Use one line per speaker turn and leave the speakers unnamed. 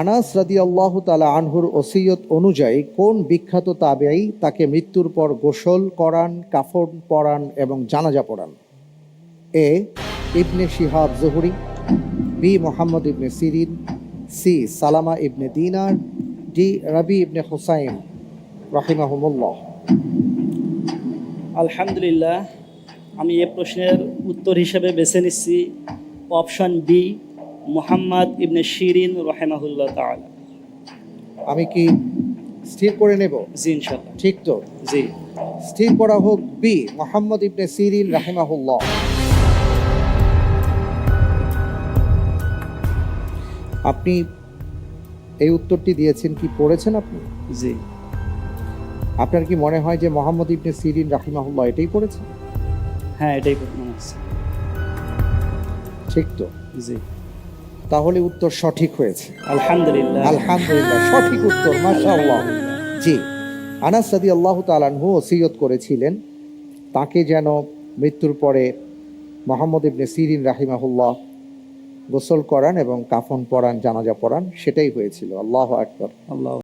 আনাস রাদিয়াল্লাহু তাআলা আনহুর ওসিয়ত অনুযায়ী কোন বিখ্যাত তাবেঈ তাকে মৃত্যুর পর গোসল করান, কাফন পরান এবং জানাজা পড়ান? এ ইবনে শিহাব জুহরি, বি মুহাম্মদ ইবনে সিরিন, সি সালামা ইবনে দিনার, ডি রাবি ইবনে হুসাইন রাহিমাহুমুল্লাহ।
আলহামদুলিল্লাহ, আমি এ প্রশ্নের উত্তর হিসেবে বেছে নিচ্ছি অপশন বি, মুহাম্মদ ইবনে শিরিন রহেমাহুল্লাহ তাআলা।
আমি কি স্থির করে নেব?
জি ইনশাল্লাহ।
ঠিক তো?
জি।
স্থির করা হোক বি মুহাম্মদ ইবনে সিরিন রাহিমাহুল্লাহ। আপনি এই উত্তরটি দিয়েছেন, কি পড়েছেন আপনি?
জি।
আপনার কি মনে হয় যে মুহাম্মদ ইবনে সিরিন রাহিমাহুল্লাহ এটাই পড়েছেন?
হ্যাঁ, এটাই মনে হচ্ছে।
ঠিক তো?
জি।
তাহলে উত্তর সঠিক হয়েছে।
আলহামদুলিল্লাহ।
আলহামদুলিল্লাহ, সঠিক উত্তর, মাশাআল্লাহ। জি, আনাস রাদিয়াল্লাহু তাআলা আনহু ওসিয়ত করেছিলেন তাকে যেন মৃত্যুর পরে মুহাম্মদ ইবনে সিরিন রাহিমাহুল্লাহ গোসল করান এবং কাফন পরান, জানাজা পড়ান, সেটাই হয়েছিল। আল্লাহু আকবার।
আল্লাহ